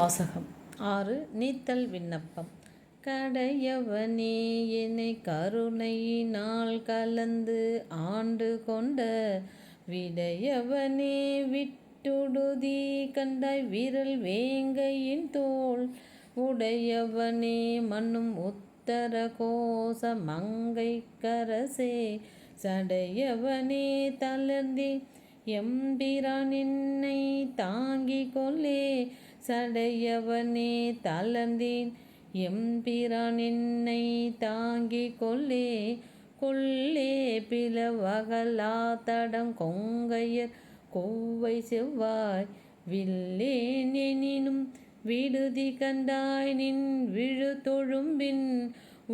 வாசகம் 6. நீத்தல் விண்ணப்பம். கடையவனே என்னை கருணையினால் கலந்து ஆண்டு கொண்ட விடையவனே விட்டுடுதி கண்டாய் விரல் வேங்கையின் தோள் உடையவனே மன்னும் உத்தர கோச மங்கை கரசே சடையவனே தளர்ந்தே எம்பிரான் என்னை தாங்கிக் கொள்ளே சடையவனே தளர்ந்தேன் எம்பிரான் என்னை தாங்கிக் கொள்ளே கொள்ளே பிளவகலா தடம் கொங்கையர் கொவ்வை செவ்வாய் வில்லேன் எனினும் விடுதி கண்டாய் நின் விழு தொழும்பின்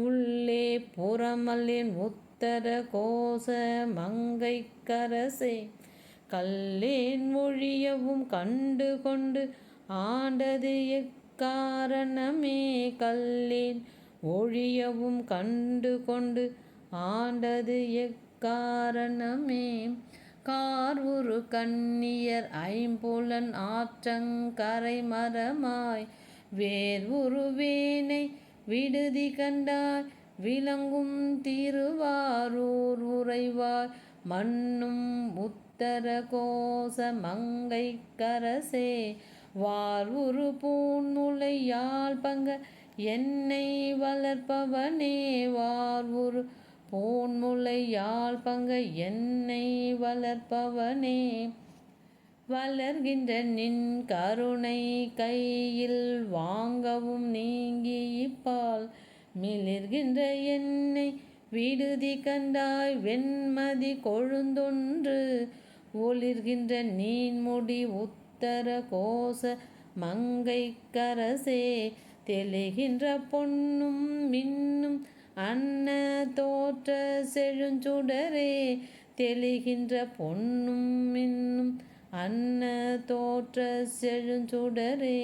உள்ளே புறமல்லேன் உத்தர கோச மங்கை கரசே கல்லேன் ஒழியவும் கண்டு கொண்டு ஆண்டது எக்காரணமே கல்லேன் ஒழியவும் கண்டு கொண்டு ஆண்டது எக்காரணமே கார்வுரு கண்ணியர் ஐம்புலன் ஆற்றங்கரை மரமாய் வேர்வுருவேனை விடுதி கண்டாய் விளங்கும் திருவாரூர் உறைவாய் மன்னும் உத்தர கோச மங்கை கரசே வார்வுரு பூன்முலை யாழ் பங்க என்னை வளர்ப்பவனே வார்வுரு பூன்முலை யாழ் பங்க என்னை வளர்ப்பவனே வளர்கின்ற நின் கருணை கையில் வாங்கவும் நீங்கி இப்பால் மிளிர்கின்ற என்னை விடுதி கண்டாய் வெண்மதி கொழுந்தொன்று ஒளிர்கின்ற நீன்முடி உத்தர கோச மங்கை கரசே தெளிகின்ற பொன்னும் மின்னும் அன்ன தோற்ற செழுஞ்சுடரே தெளிகின்ற பொன்னும் மின்னும் அன்ன தோற்ற செழுஞ்சுடரே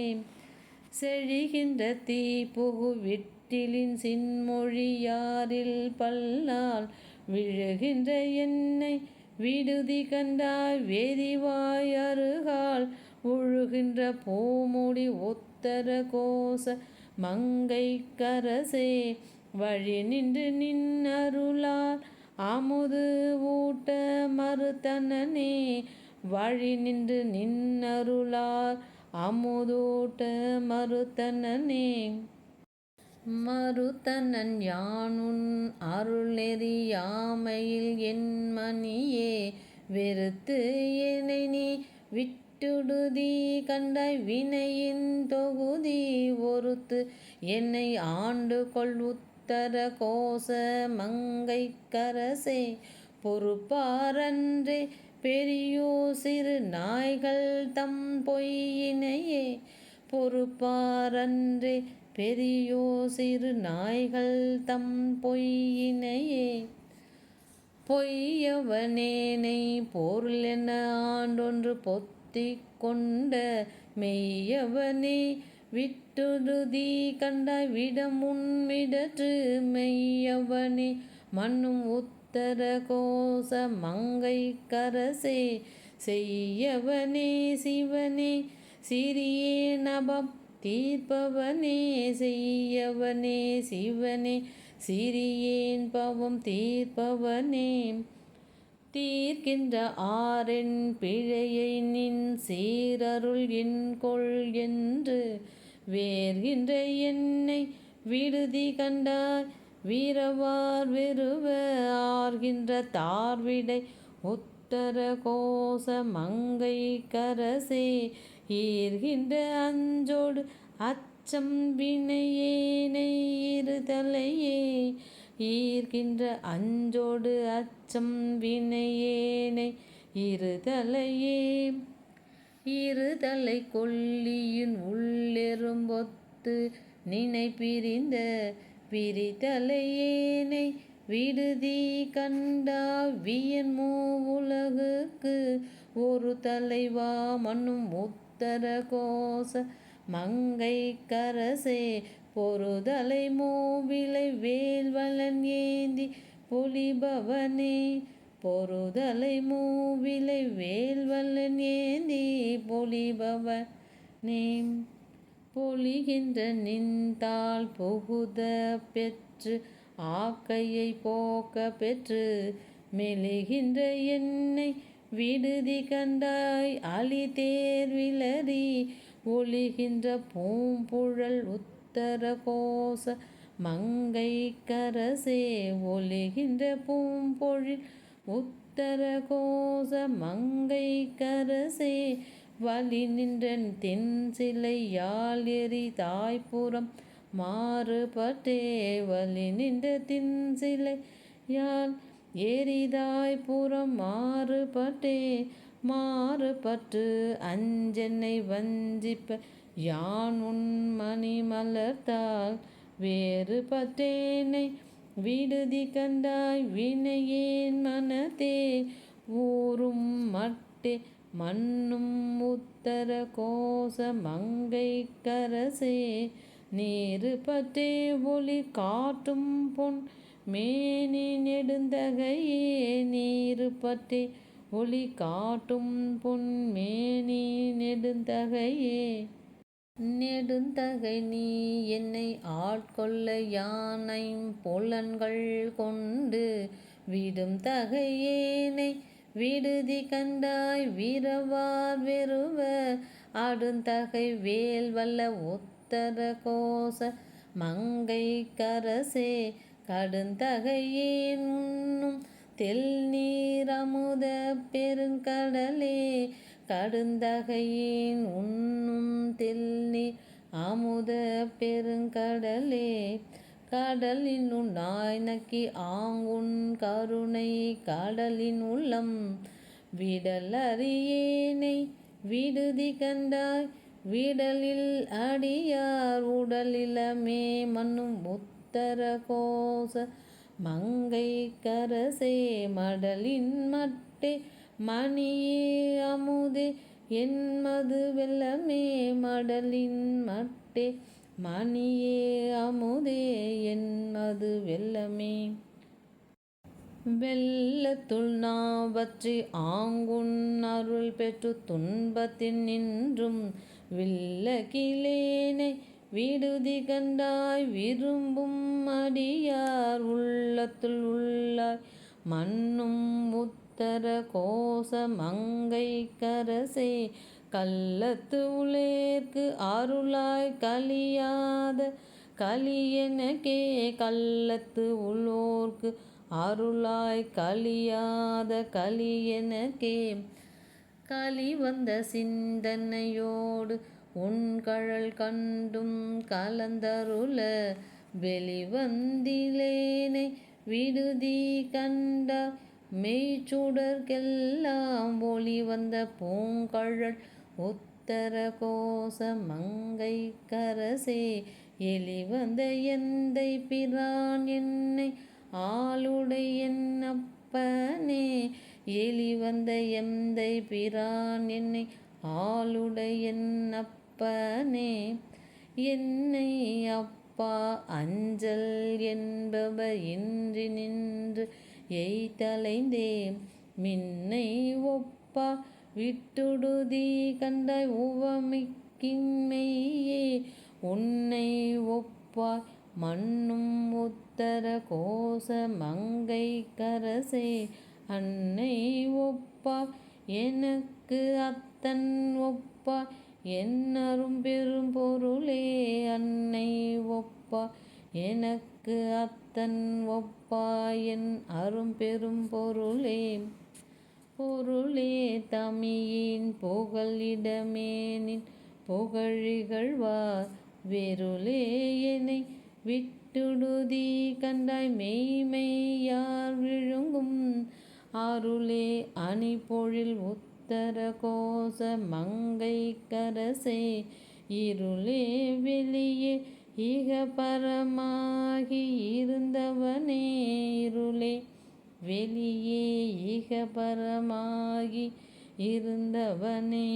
செழிகின்ற தீப்புகு விட்டிலின் சின்மொழியாரில் பல்லால் விழுகின்ற என்னை விடுதி கண்டாய் வேதிவாய் அருகால் உழுகின்ற பூமுடி உத்தர கோச மங்கை கரசே வழி நின்று நின் அருளால் அமுது ஊட்ட மறுத்தனனே வழி நின்று நின் அருளால் அமுதூட்ட மறுத்தனனே மறுத்தனன் யானுன் அருள் நெறியாமையில் என் மணியே வெறுத்து என்னை நீ விட்டுடுதி கண்டாய் வினையின் தொகுதி ஒருத்து என்னை ஆண்டு கொள் உத்தர கோச மங்கை கரசே பொறுப்பாரன்றே பெரியோ சிறு நாய்கள் தம் பொய்யினையே பொறுப்பாரன்றே பெரியோ சிறு நாய்கள் தம் பொய்யினையே பொய்யவனேனை பொருள் என ஆண்டொன்று பொத்திக் கொண்ட மெய்யவனே விட்டுடுதி கண்டாய் விடமுன் விடற்று மெய்யவனே மன்னும் உத்தர கோச மங்கை கரசே செய்யவனே சிவனே சிறியே நபம் தீர்ப்பவனே செய்யவனே சிவனே சிறியேன் பவம் தீர்ப்பவனே தீர்க்கின்ற ஆரென் பிழையை நின் சீரருள் என்கொள் என்று வேர்கின்ற என்னை விடுதி கண்டாய் வீரவார் வெறுவ ஆர்கின்ற தார்விடை உத்தர கோச மங்கை கரசே ஈர்கின்ற அஞ்சோடு அச்சம் வினையேனை இருதலையே ஈர்கின்ற அஞ்சோடு அச்சம் வினையேனை இருதலையே இருதலை கொல்லியின் உள்ளெரும்பொத்து நினை பிரிந்த பிரிதலையேனை விடுதி கண்டா வியன் மூவுலகுக்கு ஒரு தலைவா மன்னும் உத்தர கோச மங்கை கரசே பொறுதலை மூவிலை வேல்வலன் ஏந்தி பொலிபவனே பொறுதலை மூவிலை வேல்வலன் ஏந்தி பொலிபவனே பொழிகின்ற நின்தாள் புகுத பெற்று ஆக்கையை போக்க பெற்று மெலிகின்ற என்னை விடுதி கண்டாய் அலி தேர்விலறி ஒளிகின்ற பூம்புழல் உத்தர கோச மங்கை கரசே ஒளிகின்ற பூம்பொழில் உத்தர கோச மங்கை கரசே வலி நின்ற தென் சிலை யாழ் எரி தாய்ப்புறம் மாறுபட்டே வலி நின்ற தின் சிலை யாழ் எரிதாய்ப்புறம் மாறுபட்டு அஞ்சென்னை வஞ்சிப்ப யான் உன் மணி மலர்த்தால் வேறுபட்டேனை விடுதி கண்டாய் வினையேன் மனத்தே ஊரும் மட்டே மன்னும் உத்தர கோச மங்கை கரசே நீருபட்டே ஒளி காட்டும் பொன் மேனி நெடுந்தகையே நீருபட்டே ஒளி காட்டும் பொன் மேனி நெடுந்தகையே நெடுந்தகை நீ என்னை ஆட்கொள்ள யானைம் புலன்கள் கொண்டு விடும் தகையேனை விடுதி கண்டாய் வீரவார் வெறுவ அடுந்தகை வேல் வல்ல உத்தர கோச மங்கை கரசே கடுந்தகையேன் உண்ணும் தெல் நீர் அமுத பெருங்கடலே கடுந்தகையேன் உண்ணும் தெல் நீர் அமுத பெருங்கடலே கடலின் உண்ணாய் நக்கி ஆங்குன் கருணை கடலின் உள்ளம் விடல் அறியேனை விடுதி கண்டாய் விடலில் அடியார் உடலிலமே மன்னும் உத்தர கோச மங்கை கரசே மடலின் மட்டே மணியே அமுதே என் மது வெல்லமே மடலின் மட்டே மணியே அமுதே என் மது வெல்லமே வெள்ளத்துள் நாவற்றி ஆங்குன் அருள் பெற்று துன்பத்தின் நின்றும் வில்லகிலேனை விடுதி கண்டாய் விரும்பும் அடியார் உள்ளத்துள் உள்ளாய் மன்னும் உத்தர கோச மங்கை கரசே கள்ளத்து உளேற்கு அருளாய் கலியாத கலியெனக்கே கள்ளத்து உள்ளோர்க்கு அருளாய் கலியாத கலியெனக்கே களி வந்த சிந்தனையோடு உன் கழல் கண்டும் கலந்தருள வெளிவந்திலேனை விடுதி கண்டா மெய்ச்சுடர்க்கெல்லாம் ஒளி வந்த பூங்கழல் உத்தர கோச மங்கை கரசே எளிவந்த எந்தை பிரான் என்னை ஆளுடை என் அப்பனே எளிவந்த எந்தை பிரான் என்னை ஆளுடை என் அப்பனே என்னை அப்பா அஞ்சல் என்பவ இன்றி நின்று எய்தலைந்தே மின்னை ஒப்பா விட்டுடுதி கண்டாய் உவமிக்கின்மையே உன்னை ஒப்பாய் மன்னும் உத்தர கோச மங்கை கரசே அன்னை ஒப்பாய் எனக்கு அத்தன் ஒப்பாய் என் அரும் பெரும் பொருளே அன்னை ஒப்பாய் எனக்கு அத்தன் ஒப்பாய் என் அரும் பெரும் பொருளே பொருளே தமியின் புகழிடமேனின் புகழிகழ்வார் வெருளே என்னை விட்டுடுதி கண்டாய் மெய்மையார் விழுங்கும் அருளே அணிபொழில் உத்தர கோச மங்கை கரசே இருளே வெளியே இக பரமாகி இருந்தவனே இருளே வெளியே இக பரமாகி இருந்தவனே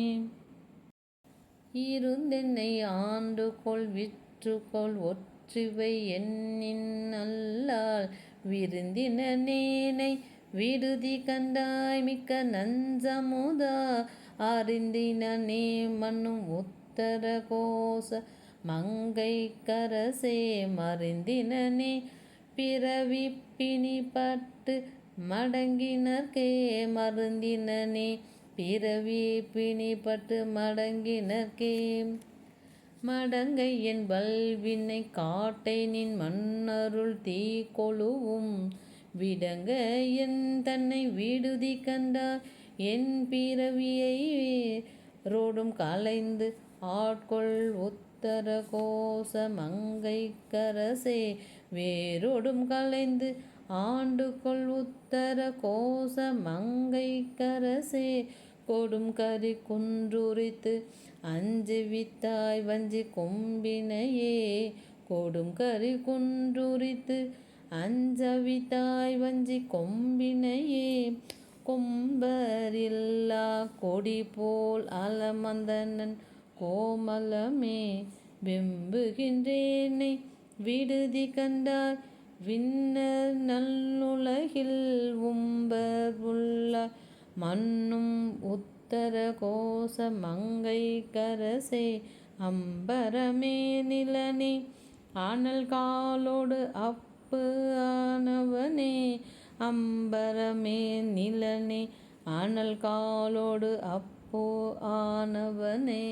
இருந்தென்னை ஆண்டுகொள் விற்றுக்கொள் ஒற்றிவை எண்ணின் அல்லால் விருந்தினேனை விடுதி கண்டாய் மிக்க நஞ்சமுதா அறிந்தினே மன்னும் உத்தர கோச மங்கைக்கரசே மருந்தினனே பிறவி பிணிப்பட்டு மடங்கினர்க்கே மருந்தினனே பிறவி பிணிப்பட்டு மடங்கினர்க்கே மடங்கை என் வல்வினை காட்டை நின் மன்னருள் தீ கொழுவும் விடங்க என் தன்னை விடுதி கண்டார் என் பிறவியை ரோடும் கலைந்து ஆட்கொள் உத்தர கோச மங்கைக்கரசே வேரோடும் கலைந்து ஆண்டுகொள் உத்தர கோச மங்கைக்கரசே கொடும் கரி குன்றுரித்து அஞ்சு வித்தாய் வஞ்சி கொம்பினையே கொடும் கரி குன்றுரித்து அஞ்சவித்தாய் வஞ்சி கொம்பினையே கொம்பரில்லா கொடி போல் அலமந்தனன் கோமலமே வெம்புகின்றேனை விடுதி கண்டாய் விண்ணர் நல்லுலகில் உம்பர் உள்ளார் மன்னும் உத்தர கோச மங்கைக்கரசே அம்பரமே நிலனே ஆனல் காலோடு அப்பு ஆனவனே அம்பரமே நிலனே ஆனல் காலோடு அப்போ ஆனவனே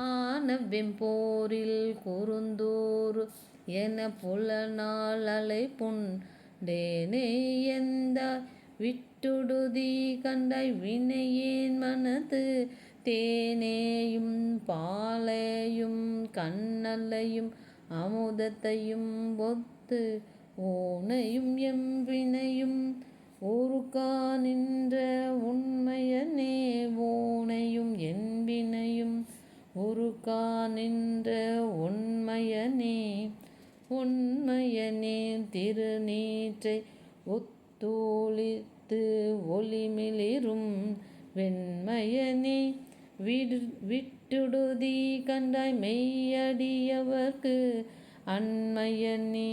ஆனவெம்போரில் குறுந்தூறு என புலனால் அலைப்புண் டேனே எந்தாய் விட்டுடுதி கண்டாய் வினையேன் மனது தேனேயும் பாலையும் கண்ணலையும் அமுதத்தையும் ஒத்து ஓனையும் எம்பினையும் ஊருக்கா நின்ற உண்மையனே ஓனையும் என்பினையும் ஊருக்கா நின்ற உண்மையனே உண்மையனே திருநீற்றை ஒத்தூளித்து ஒளிமிளிரும் வெண்மையனே விட்டுடுதி கண்டாய் மெய்யடியவர்க்கு அண்மையனே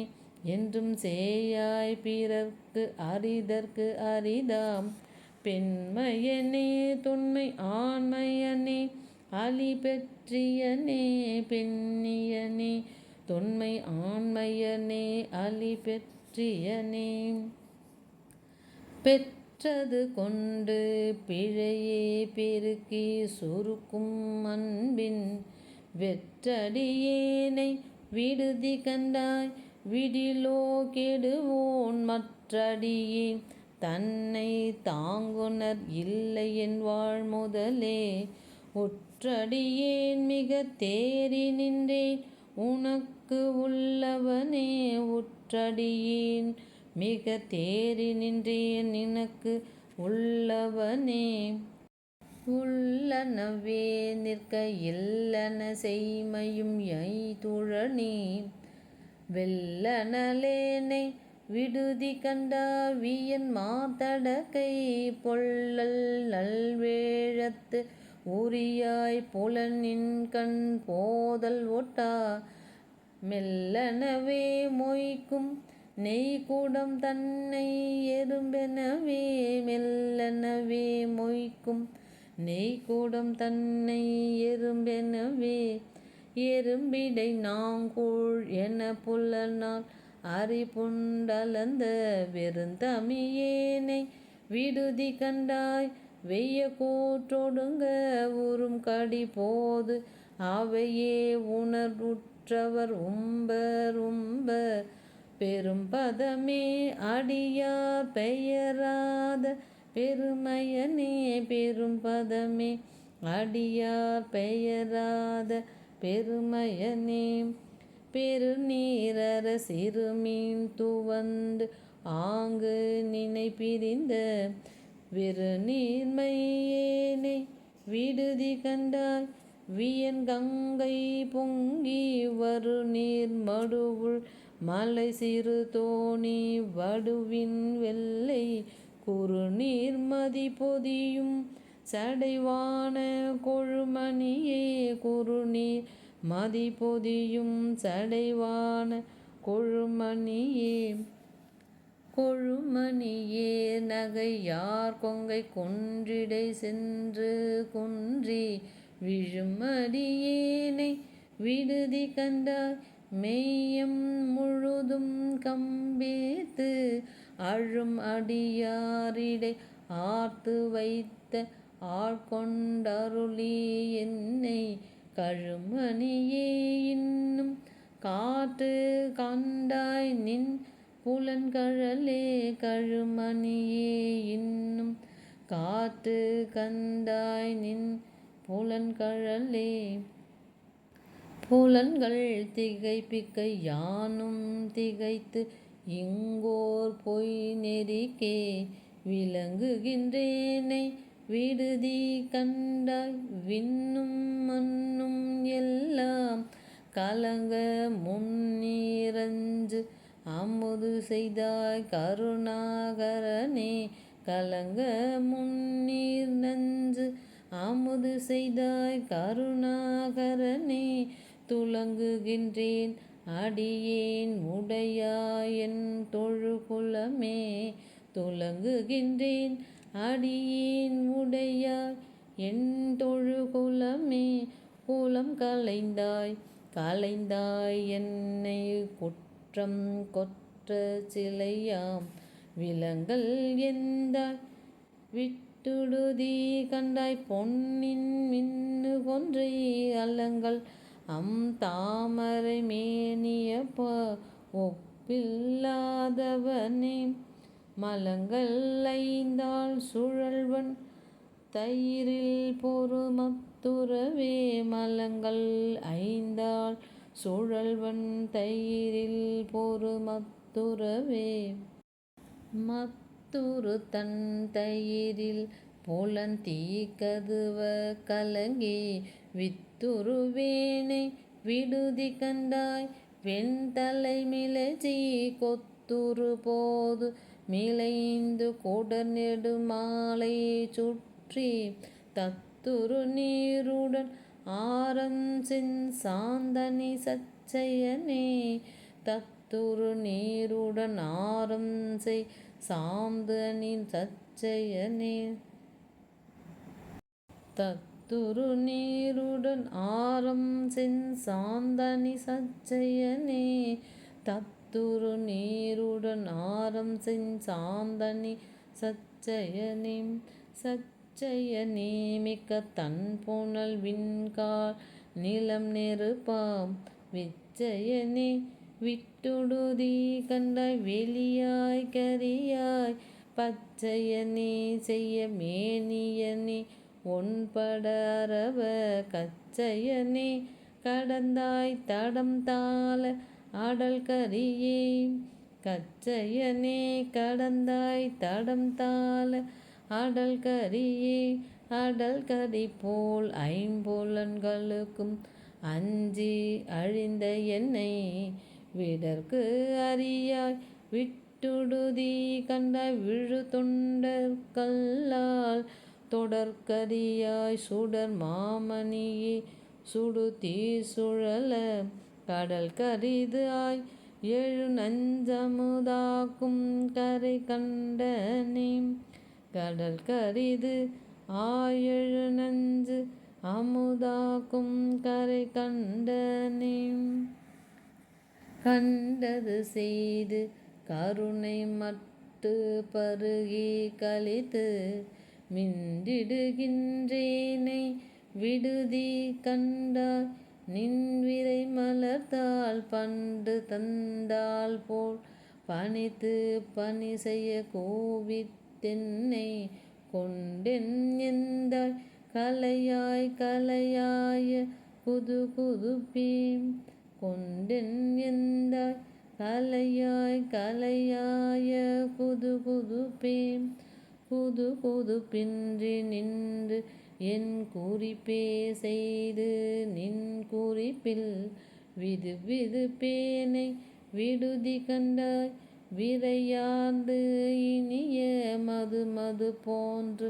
என்றும் சேயாய் பிறர்க்கு அரிதற்கு அரிதாம் பெண்மையனே தொன்மை ஆண்மையனே அலி பெற்றியனே பெண்ணியனே தொன்மை ஆண்மையனே அலி பெற்றியனே பெற்றது கொண்டு பிழையே பெருக்கி சுருக்கும் அன்பின் வெற்றடியேனை விடுதி கண்டாய் விடிலோ கெடுவோன் மற்றடியே தன்னை தாங்குனர் இல்லை என் வாழ் முதலே உற்றடியேன் மிக தேறி நின்றேன் உனக்கு உள்ளவனே உற்றடியேன் மிக தேறி நின்றேன் நினக்கு உள்ளவனே உள்ளனவே நிற்க இல்லன செய்மையும் யைதுழனி வெல்லனலேனை விடுதி கண்டாவியன் மாத்தடக்கை பொள்ளல் நல்வேழத்து உரியாய் புலனின் கண் போதல் ஒட்டா மெல்லனவே மொய்க்கும் நெய்கூடம் தன்னை எறும்பெனவே மெல்லனவே மொய்க்கும் நெய்கூடம் தன்னை எறும்பெனவே எறும்பிடை நாங்கூழ் என புலனால் அறிபுண்டலந்த வெறுந்தமியேனை விடுதி கண்டாய் வெய்ய கூற்றொடுங்க உறும் கடி போது அவையே உணர்வுற்றவர் உம்பர் உம்பர் பெரும் பதமே அடியார் பெயராத பெருமையனே பெரும் பதமே அடியார் பெயராத பெருமையனே பெருநீரர சிறுமீன் துவந்து ஆங்கு நினை பிரிந்த வெறுநீர்மையேனை விடுதி கண்டாய் வியன் கங்கை பொங்கி வரு நீர் மடுவுள் மலை சிறு தோணி வடுவின் வெள்ளை குறுநீர் மதி பொதியும் சடைவான கொழுமணியே குறுநீர் மதி பொதியும் சடைவான கொழுமணியே கொழுமணியே நகையார் கொங்கை கொன்றிடை சென்று குன்றி விழுமடியேனை விடுதி கண்டாய் மெய்யம் முழுதும் கம்பித்து அழும் அடியாரிடை ஆர்த்து வைத்த ஆட்கொண்டருளி என்னை கழுமணியே இன்னும் காற்று கண்டாய் நின் புலன்கழலே கழுமணியே இன்னும் காற்று கண்டாய் நின் புலன்கழலே புலன்கள் திகைப்பிக்க யானும் திகைத்து இங்கோர் பொய் நெறிக்கே விளங்குகின்றேனை விடுதி கண்டாய் விண்ணும் மண்ணும் எல்லாம் கலங்க முன்னிரஞ்சு அமுது செய்தாய் கருணாகரனே கலங்க முன்னீர் நஞ்சு அமுது செய்தாய் கருணாகரனே துலங்குகின்றேன் அடியேன் உடையாயன் தொழுகுலமே துலங்குகின்றேன் அடியேன் உடையாய் என் தொழுகுலமே குலம் கலைந்தாய் கலைந்தாய் என்னை குற்றம் கொற்ற சிலையாம் விலங்கல் எந்தாய் விட்டுடுதி கண்டாய் பொன்னின் மின்னு கொன்றை அலங்கள் தாமரை மேனியப்ப ஒப்பில்லாதவனே மலங்கள் ஐந்தாள் சுழல்வன் தயிரில் பொறுமத்துறவே மலங்கள் ஐந்தாள் சுழல்வன் தயிரில் பொறுமத்துறவே மத்துரு தன் தயிரில் புலன் தீக்கதுவ கலங்கி வித்துருவேனை விடுதி கண்டாய் வெண்தலை மிளச்சி கொத்துரு போது மிளைந்து கொடர் நெடுமாலை சுற்றி தத்துரு நீருடன் ஆரஞ்சின் சாந்தனி சச்சயனே தத்துரு நீருடன் ஆரஞ்சை சாந்தனி சச்சயனே தத்துரு நீருடன் ஆரஞ்சின் சாந்தனி சச்சயனே தத்துரு நீருடன் ஆரஞ்சின் சாந்தனி சச்சயனே சச்சயனே மிக்க தன் புனல் விண்கால் நிலம் நெருப்பாம் விச்சயனே விட்டுடுதி கண்டாய் வெளியாய் கரியாய் பச்சையனே செய்ய மேனியனே ஒன்பட அரவ கச்சையனே கடந்தாய் தடம் தாள அடல் கரியே கச்சையனே கடந்தாய் தடம் தாள அடல் கரியே அடல் கரி போல் ஐம்புலன்களுக்கும் அஞ்சி அழிந்த என்னை விடற்கு அறியாய் விட்டுடுதி கண்டாய் விழு தொண்டற்கல்லால் தொடர்கரியாய் சுடர் மாமணியே சுடுதீ சுழல கடல் கரிது ஆய் எழு நஞ்சமுதாக்கும் கரை கண்டனே கடல் கரிது ஆயெழு நஞ்சு அமுதாக்கும் கரை கண்டனே கண்டது செய்து கருணை மட்டு பருகி கழித்து மிண்டிடுகின்றேனை விடுதி கண்டாய் நின்விரை மலர்த்தாள் பண்டு தந்தாள் போல் பணித்து பணி செய்ய கோவித்தென்னை கொண்டென் எந்தாய் கலையாய் கலையாய குது குதுப்பேம் கொண்டென் எந்தாய் கலையாய் கலையாய குது குதுப்பேம் குது குதுப்பின்றி நின்று என் குறிப்பே செய்து நின் குறிப்பில் விது விது பேனை விடுதி கண்டாய் விரையார்ந்து இனிய மது மது போன்று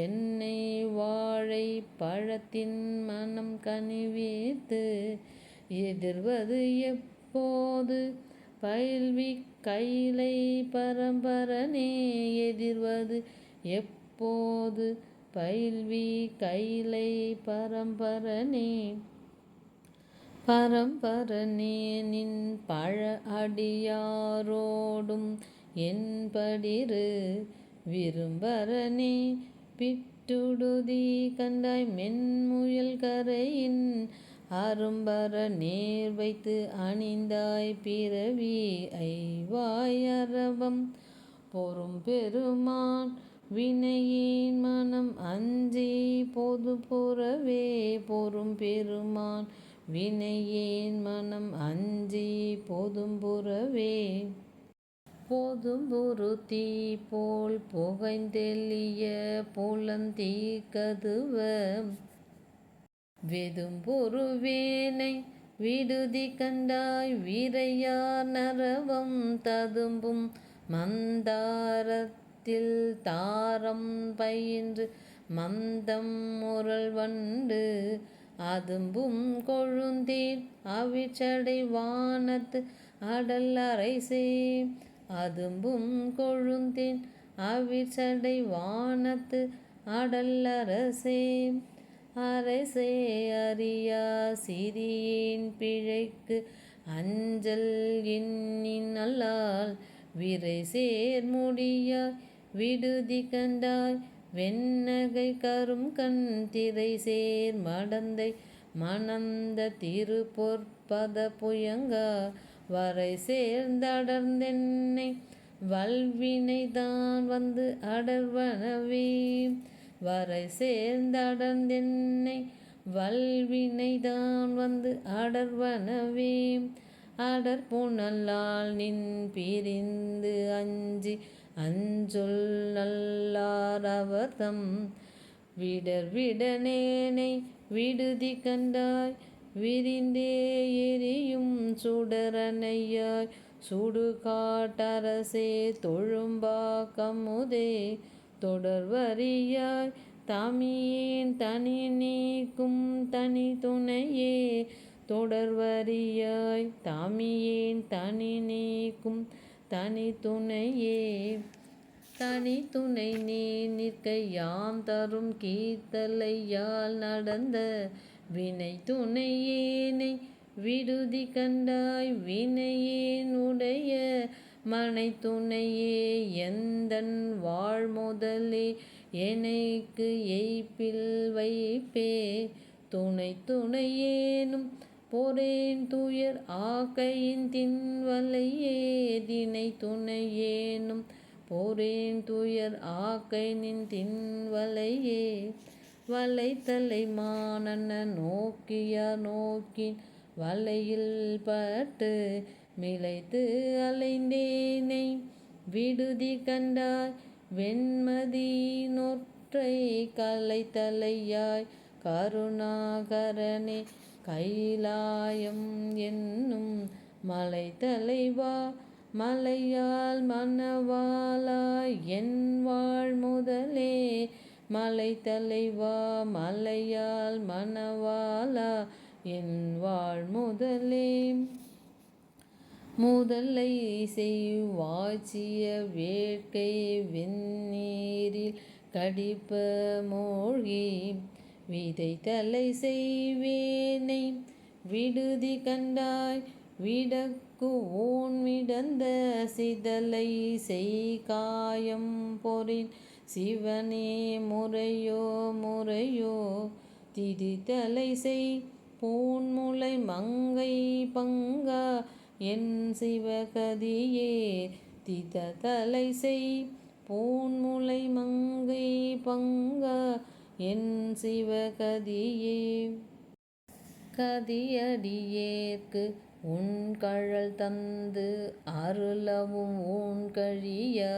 என்னை வாழை பழத்தின் மனம் கனிவேத்து எதிர்வது எப்போது பயில்வி கைலை பரம்பரனே எதிர்வது எப்போது பயில்வி கைலை பரம்பரனே பரம்பரனே நின் பழ அடியாரோடும் என்படிரு விரும்பரனே பிட்டுடுதி கண்டாய் மென்முயல் கரையின் அரும்பர நேர் வைத்து அணிந்தாய் பிறவி ஐவாய் அரவம் பொறும் பெருமான் வினையேன் மனம் அஞ்சி பொதுப்புறவே பொறும் பெருமான் வினையேன் மனம் அஞ்சி பொதும்புறவே போதும்புறு தீ போல் புகைந்தெளிய புலந்தீக்கதுவ வெதும்புறு வேனை விடுதி கண்டாய் விரையார் நரவம் ததும்பும் மந்தாரத்தில் தாரம் பயின்று மந்தம் முரல் வண்டு அதும்பும் கொழுந்தேன் அவிச்சடை வானத்து அடல் அரைசே அதும்பும் கொழுந்தேன் அவிச்சடை வானத்து அடல் அரசே அரசே அறியா சிறியேன் பிழைக்கு அஞ்சல் எண்ணின் அல்லால் விரை சேர் முடியாய் விடுதி கண்டாய் வெண்ணகை கரும் கண் திரை சேர் மடந்தை மணந்த திருப்பொற்பத புயங்கா வரை சேர்ந்தடர்ந்தென்னை வல்வினைதான் வந்து அடர்வனவே வரை சேர்ந்தடர்ந்தென்னை வல்வினைதான் வந்து அடர்வனவே அடர்புணலால் நின் பிரிந்து அஞ்சி அஞ்சொல் நல்லார் அவர்தம் விடர்விடனேனை விடுதி கண்டாய் விரிந்தே எரியும் சுடரனையாய் சுடுகாட்டரசே தொழும்பாக்கமுதே தொடர்வரியாய் தமியேன் தனி நீக்கும் தனி துணையே தொடர்வரியாய் தமியேன் தனி நீக்கும் தனி துணையே தனி துணை நீ நிற்க யாம் தரும் கீர்த்தலையால் நடந்த வினை துணையேனை விடுதி கண்டாய் வினையேன் உடைய மனை துணையே எந்தன் வாழ் முதலே எனக்கு எய்ப்பில் வைப்பே துணை துணையேனும் பொறேன் துயர் ஆக்கையின் தின்வலையே தினை துணையேனும் பொறேன் துயர் ஆக்கையின் தின்வலையே வலைத்தலை மானன்ன நோக்கியார் நோக்கின் வலையில் பட்டு மிளைத்து அலைந்தேனை விடுதி கண்டாய் வெண்மதி நொற்றை கலைத்தலையாய் கருணாகரனே கைலாயம் என்னும் மலைத்தலைவா மலையால் மணவாளாய் என் வாழ் முதலே மலைத்தலைவா மலையால் மணவாளா என் வாழ் முதலே முதலை செய்வாய்ச்சிய வேட்கை வெந்நீரில் கடிப்ப மூழ்கி விதை தலை செய்வேனை விடுதி கண்டாய் விடக்கு ஓன் விடந்த சிதலை செய் காயம் பொறின் சிவனே முறையோ முறையோ திதித்தலை செய் பூன்முலை மங்கை பங்கா என் சிவகதியே திதத்தலை செய் பூன்முலை மங்கை பங்கா என் சிவகதியே கதியடியேற்கு உன் கழல் தந்து அருளவும் உன் கழியா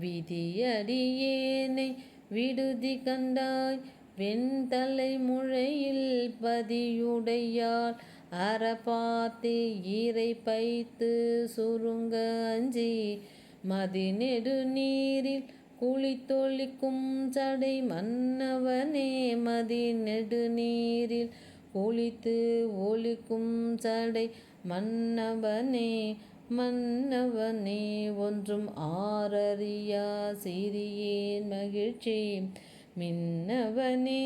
விதியடியேனை விடுதி கண்டாய் வெண்தலை முழையில் பதியுடையாள் அறப்பார்த்து ஈரை பைத்து சுருங்க அஞ்சி மதிநெடு நீரில் குளித்தொழிக்கும் சடை மன்னவனே மதிநெடு நீரில் குளித்து ஒளிக்கும் சடை மன்னவனே மன்னவனே ஒன்றும் ஆரறியா சிறியேன் மகிழ்ச்சி மின்னவனே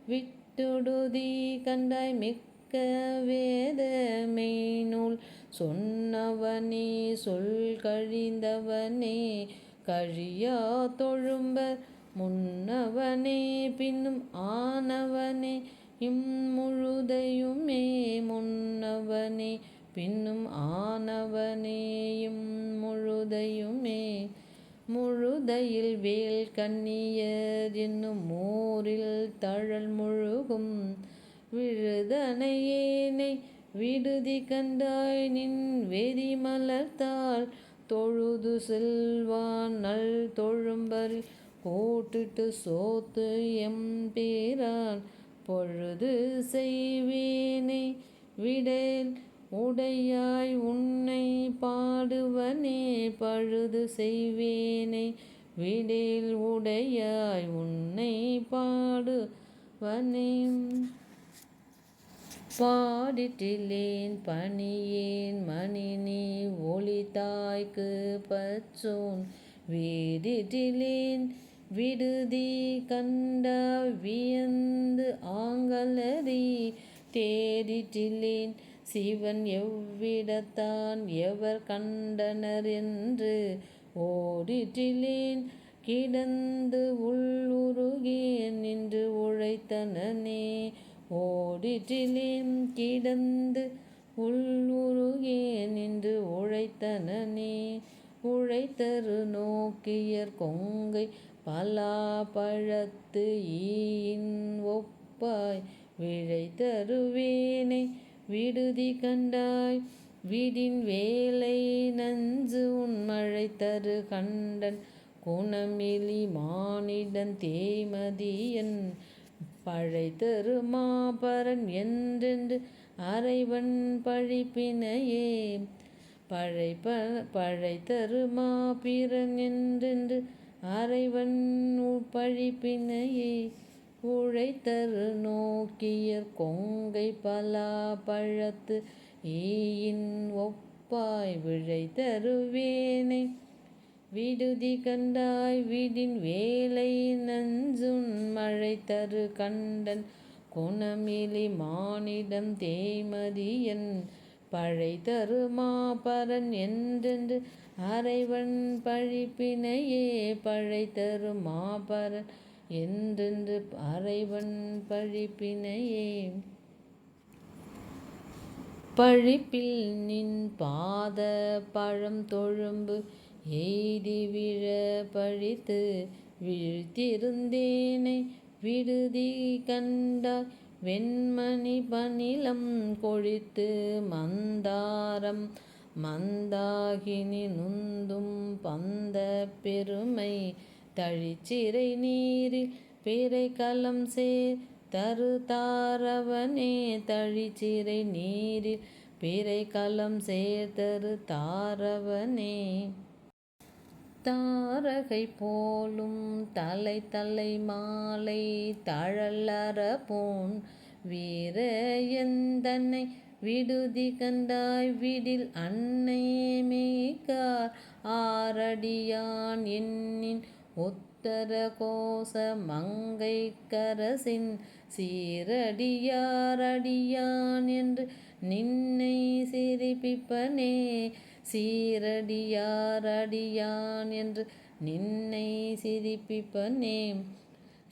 விட்டுடுதி கண்டாய் மிக்க மிக்க வேத மெய்நூல் சொன்னவனே சொல் கழிந்தவனே கழியா தொழும்பர் முன்னவனே பின்னும் ஆனவனே இம்முழுதையுமே முன்னவனே பின்னும் ஆனவனே இம்முழுதையுமே முழுதையில் வேல் கண்ணியர் என்னும் ஊரில் தழல் முழுகும் விழுதனையேனை விடுதி கண்டாய் நின் வெறி மலர்த்தாள் தொழுது செல்வான் நல் தொழும்பரில் கூட்டிட்டு சோத்து எம்பீரான் பொழுது செய்வேனை விடேல் உடையாய் உன்னை பாடுவனே பழுது செய்வேனை விடேல் உடையாய் உன்னை பாடுவனே பாடிட்டிலேன் பணியேன் மணி நீ ஒளிதாய்க்கு பச்சோன் வீடிட்டிலேன் விடுதி கண்ட வியந்து ஆங்கலரி தேடிட்டிலேன் சிவன் எவ்விடத்தான் எவர் கண்டனர் என்று ஓடிட்டிலேன் கிடந்து உள்ளுருகேன் நின்று உழைத்தனனே ஓடிட்டிலேன் கிடந்து உள்ளுருகேன் நின்று உழைத்தனனே உழைத்தரு நோக்கியர் கொங்கை பலாப்பழத்து ஈயின் ஒப்பாய் விழைத்தருவேனை விடுதி கண்டாய் விடின் வேலை நஞ்சு உன்மழை தரு கண்டன் குணமிலி மானிடன் தேய்மதியன் பழைத்தரு மாபரன் என்றென்று அறைவன் பழிப்பினையே பழைத்தரு மாபிரன் என்றென்று அறைவன் பழிப்பினையே உழைத்தரு நோக்கியர் கொங்கை பலாப்பழத்து ஈயின் ஒப்பாய் விழைத்தருவேனை விடுதி கண்டாய் விடின் வேலை நஞ்சுன் மழை தரு கண்டன் குணமிலி மானிடம் தேய்மதியன் பழைத்தரு மாபரன் என்றென்று அறைவன் பழிப்பினையே பழைத்தரு மாபரன் என்றென்று அறைவன் பழிப்பினையே பழிப்பில் நின் பாத பழம் தொழும்பு எய்தி விழ பழித்து வீழ்த்திருந்தேனை விடுதி கண்டாய் வெண்மணி பணிலம் கொழித்து மந்தாரம் மந்தாகினி நுந்தும் பந்த பெருமை தழிச்சிறை நீரில் பிறை களம் சேர் தரு தாரவனே தழிச்சிறை நீரில் பிறை களம் சேர் தரு தாரவனே தாரகை போலும் தலை தலை மாலை தழலற போன் வீரயந்தன்னை விடுதி கண்டாய் விடில் அன்னை மேய்க்கார் ஆரடியான் எண்ணின் உத்தர கோச மங்கை கரசின் சீரடியார் அடியான் என்று நின்னை சிரிப்பிப்பனே சீரடியார் அடியான் என்று நின்னை சிரிப்பிப்பனே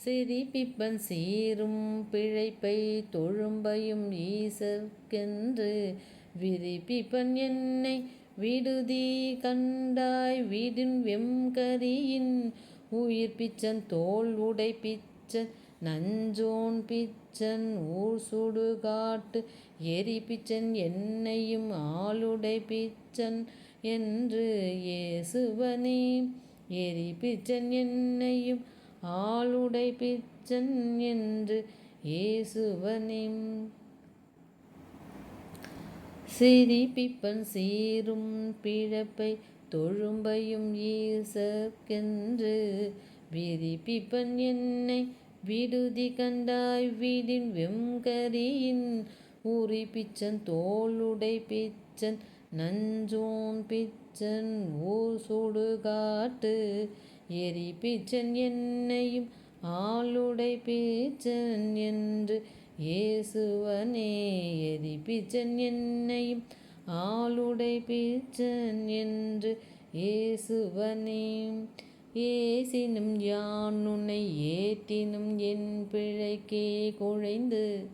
சிரிப்பிப்பன் சீரும் பிழைப்பை தொழும்பையும் ஈசர்க்கென்று விரிப்பிப்பன் என்னை விடுதி கண்டாய் விடின் வெம்கரியின் உயிர்ப்பிச்சன் தோல் உடைப்பிச்சன் நஞ்சோன் பிச்சன் ஊர் சுடுகாட்டு எரிப்பிச்சன் என்னையும் ஆளுடை பிச்சன் என்று இயேசுவனே எரிப்பிச்சன் என்னையும் ஆளுடை பிச்சன் என்று இயேசுவனே சிரிப்பிப்பன் சீரும் பிழப்பை தொழும்பையும் ஈசர்க்கென்று விரிப்பிப்பன் என்னை விடுதி கண்டாய் விடின் வெம்கரியின் உரிப்பிச்சன் தோளுடை பிச்சன் நஞ்சோன் பிச்சன் ஊர் சுடுகாட்டு எரிப்பிச்சன் என்னையும் ஆளுடை பிச்சன் என்று ஏசுவனே எரிப்பிச்சன் என்னையும் ஆளுடை பிச்சன் என்று ஏசுவனே. ஏசினும் யான் உன்னை ஏத்தினும் என் பிழைக்கே குழைந்து.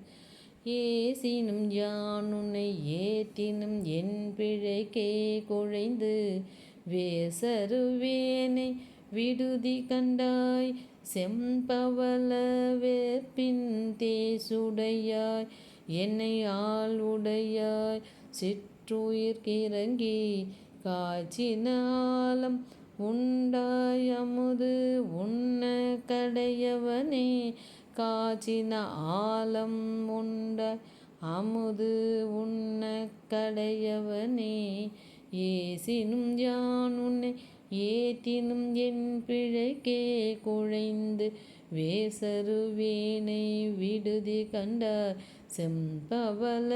ஏசினும் யான் உன்னை ஏத்தினும் என் பிழைக்கே குழைந்து. வேசருவேனை விடுதி கண்டாய் செம்பவள வேற்பின் தேசுடையாய் என்னை ஆளுடையாய் சிற்றுயிர்க்கிறங்கி காய்ச்சினாலம் உண்டாய் அமுது உண்ண கடையவனே. காய்ச்சின ஆலம் உண்டாய் அமுது உண்ண கடையவனே. ஏசினும் யான் உன்னை ஏத்தினும் என் பிழைக்கே குழைந்து. வேசருவேனை விடுதி கண்டாய் செம்பவள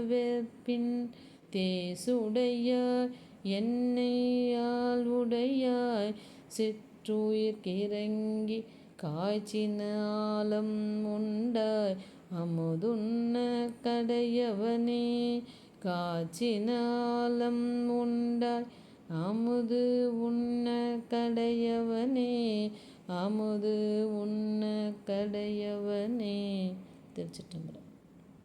வேற்பின் தேசுடையாய் என்னை ஆளுடையாய் சிற்றுயிர்க்கிறங்கி காய்ச்சின ஆலம் உண்டாய் அமுதுண்ண கடையவனே. காய்ச்சின ஆலம் உண்டாய் அமுது உண்ண கடையவனே. அமுது உண்ண கடையவனே. திருச்சிற்றம்பலம்.